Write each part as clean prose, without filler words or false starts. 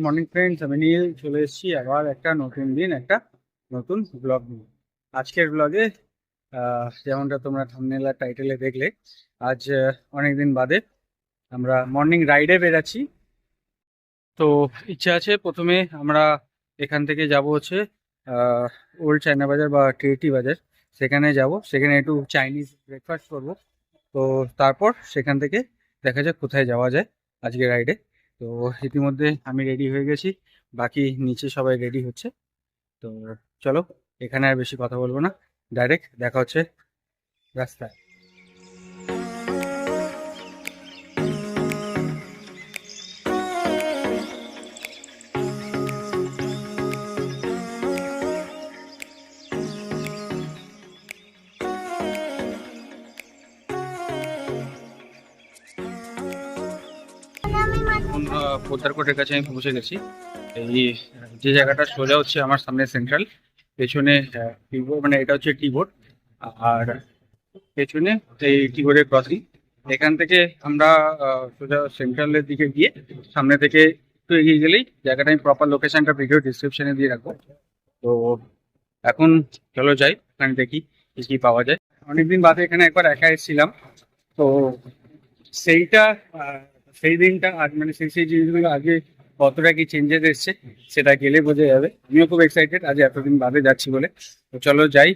Morning friends, আমি নীল চলে এসেছি আবার একটা নতুন দিন, একটা নতুন ব্লগ নিয়ে। আজকের ব্লগে যেমনটা তোমরা থাম্বনেল আর টাইটেলে দেখলে, আজ অনেকদিন বাদে আমরা মর্নিং রাইডে বেরাচ্ছি। তো ইচ্ছা আছে প্রথমে আমরা এখান থেকে যাব হচ্ছে ওল্ড চায়না বাজার বা টিএটি বাজার, সেখানে যাব, সেখানে একটু চাইনিজ ব্রেকফাস্ট করব। তো তারপর সেখান থেকে দেখা যাক কোথায় যাওয়া যায় আজকে রাইডে। তো ইতিমধ্যে আমি রেডি হয়ে গেছি, বাকি নিচে সবাই রেডি হচ্ছে। তো চলো, এখানে আর বেশি কথা বলবো না, ডাইরেক্ট দেখা হচ্ছে রাস্তায়। এখন পোদ্দারকোটের কাছে আমি পৌঁছে গেছি। এই যে জায়গাটা সোজা হচ্ছে আমার সামনে সেন্ট্রাল, পেছনে টিবোর্ড, মানে এটা হচ্ছে টিবোর্ড, আর পেছনে এই টিবোর্ডের ক্রসিং। এখান থেকে আমরা সোজা সেন্ট্রালের দিকে গিয়ে সামনে থেকে একটু এগিয়ে গেলেই জায়গাটা, আমি প্রপার লোকেশনটা ভিডিও ডিসক্রিপশনে দিয়ে রাখবো। তো এখন চলো যাই, ওখানে দেখি কি পাওয়া যায়। অনেকদিন বাদে এখানে একবার একা এসেছিলাম, তো সেইটা সেই দিনটা আজ, মানে সেই জিনিসগুলো আগে কতটা কি চেঞ্জেস এসছে সেটা গেলে বোঝা যাবে। আমিও খুব এক্সাইটেড আজ এতদিন বাদে যাচ্ছি বলে। তো চলো যাই,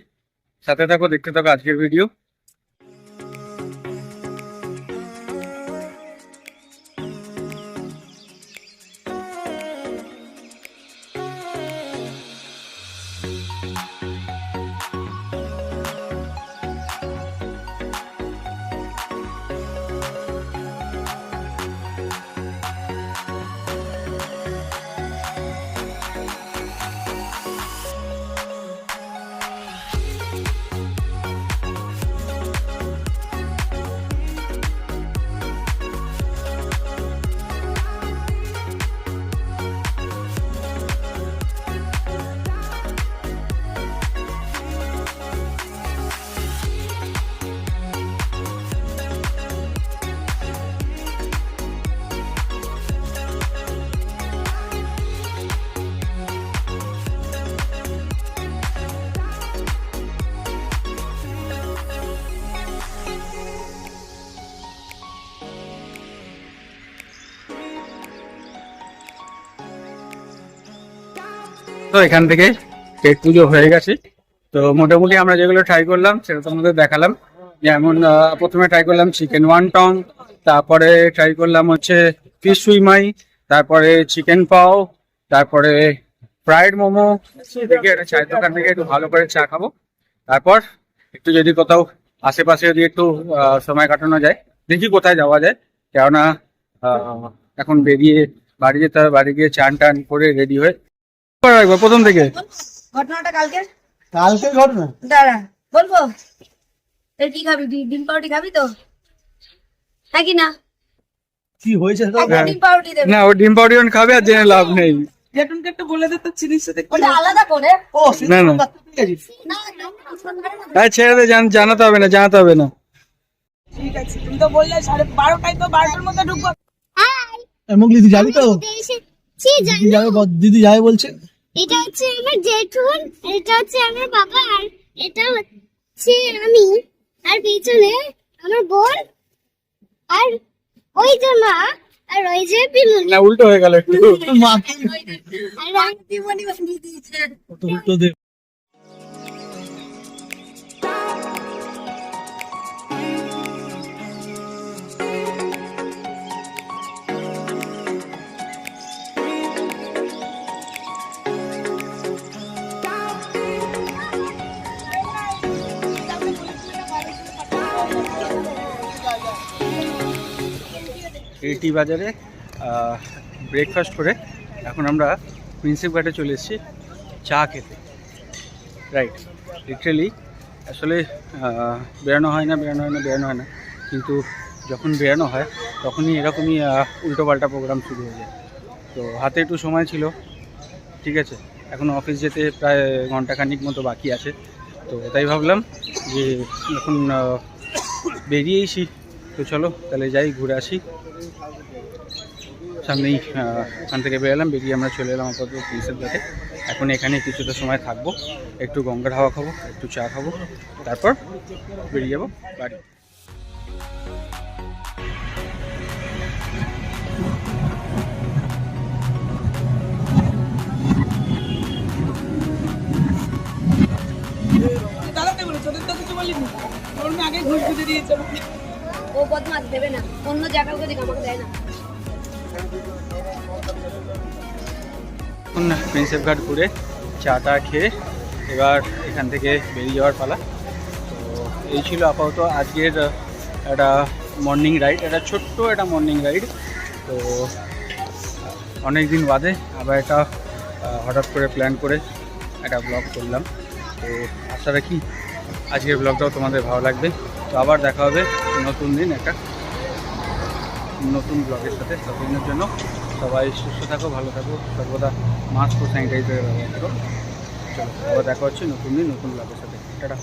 সাথে থাকো, দেখতে থাকো আজকের ভিডিও। তো এখান থেকে পেট পুজো হয়ে গেছে। তো মোটামুটি আমরা যেগুলো ট্রাই করলাম সেটা তোমাদের দেখালাম। যেমন প্রথমে ট্রাই করলাম চিকেন ওয়ানটং, তারপরে ট্রাই করলাম হচ্ছে ফিশ সুইমাই, তারপরে চিকেন পাও, তারপরে ফ্রাইড মোমো। দেখে একটা চায়ের দোকান থেকে একটু ভালো করে চা খাবো, তারপর একটু যদি কোথাও আশেপাশে যদি একটু সময় কাটানো যায়, দেখি কোথায় যাওয়া যায়। কেননা এখন বেরিয়ে বাড়ি যেতে হবে, বাড়ি গিয়ে চান টান করে রেডি হয়ে একবার প্রথম থেকে ঘটনাটা কালকে কালকে ঘটনা দাঁড়া বলবো। তুই কি খাবি? ডিম পাউরুটি খাবি তো নাকি না? কি হয়েছে ডিম পাউরুটি দেবে না, ও ডিম পাউডার খাবে আর জেনে লাভ নেই। জেঠুনকে একটু বলে দে তো চিনির সাথে ওটা আলাদা করে। ও না না, হ্যাঁ ছেড়ে দে, জানাতে হবে না, জানাতে হবে না। ঠিক আছে, তুমি তো বললে 12:30, তো 12টার মধ্যে ঢুকবো। মুগলি তুই যাবি তো? দিদি যাবে, দিদি যাবে বলছে। এটা হচ্ছে আমার জেঠুন, এটা হচ্ছে আমার বাবা, আর এটা হচ্ছে আমি, আর পেছনে আমার বোন, আর ওই যে মা, আর ওই যে পিমনি, না উল্টো হয়ে গেল একটু। মাকে আর দিমনি বানিয়ে দিয়েছে। উল্টো দে। টি বাজারে ব্রেকফাস্ট করে এখন আমরা প্রিন্সেপ ঘাটে চলে এসেছি চা খেতে। রাইট, লিটারেলি আসলে বেরানো হয় না, কিন্তু যখন বেরানো হয় তখনই এরকমই উল্টোপাল্টা প্রোগ্রাম শুরু হয়ে যায়। তো হাতে একটু সময় ছিল, ঠিক আছে, এখন অফিস যেতে প্রায় ঘন্টাখানিক মতো বাকি আছে। তো তাই ভাবলাম যে এখন বেরিয়েইছি, তো চলো তাহলে যাই, ঘুরে আসি। সামনেই ওখান থেকে বেরোলাম, বেরিয়ে আমরা চলে এলাম আপাতত প্রিন্সেপ ঘাটে। এখন এখানে কিছুটা সময় থাকবো, একটু গঙ্গার হাওয়া খাবো, একটু চা খাবো, তারপর বেরিয়ে যাবো বাড়ি। দাদাকে বলেছে, ওদের তো কিছু বলিনি, ওর মেয়ে আগে ঘুষ বুঝে দিয়েছে আমাকে। ও বদমাস দেবে না, অন্য জায়গায় ওকে দিকে আমাকে দেয় না। এখন প্রিন্সেপ ঘাট ঘুরে চাটা খেয়ে এবার এখান থেকে বেরিয়ে যাওয়ার পালা। তো এই ছিল আপাতত আজকের একটা মর্নিং রাইড, একটা ছোট্ট একটা মর্নিং রাইড। তো অনেক দিন বাদে আবার এটা হঠাৎ করে প্ল্যান করে একটা ব্লগ করলাম। তো আশা রাখি আজকের ব্লগটাও তোমাদের ভালো লাগবে। তো আবার দেখা হবে নতুন দিন একটা নতুন ব্লগের সাথে। ততদিনের জন্য সবাই সুস্থ থাকো, ভালো থাকো, সর্বদা মাস্ক ও স্যানিটাইজারের ব্যবহার করো। চলো আবার দেখা হচ্ছে নতুন দিন নতুন ব্লগের সাথে। টাটা।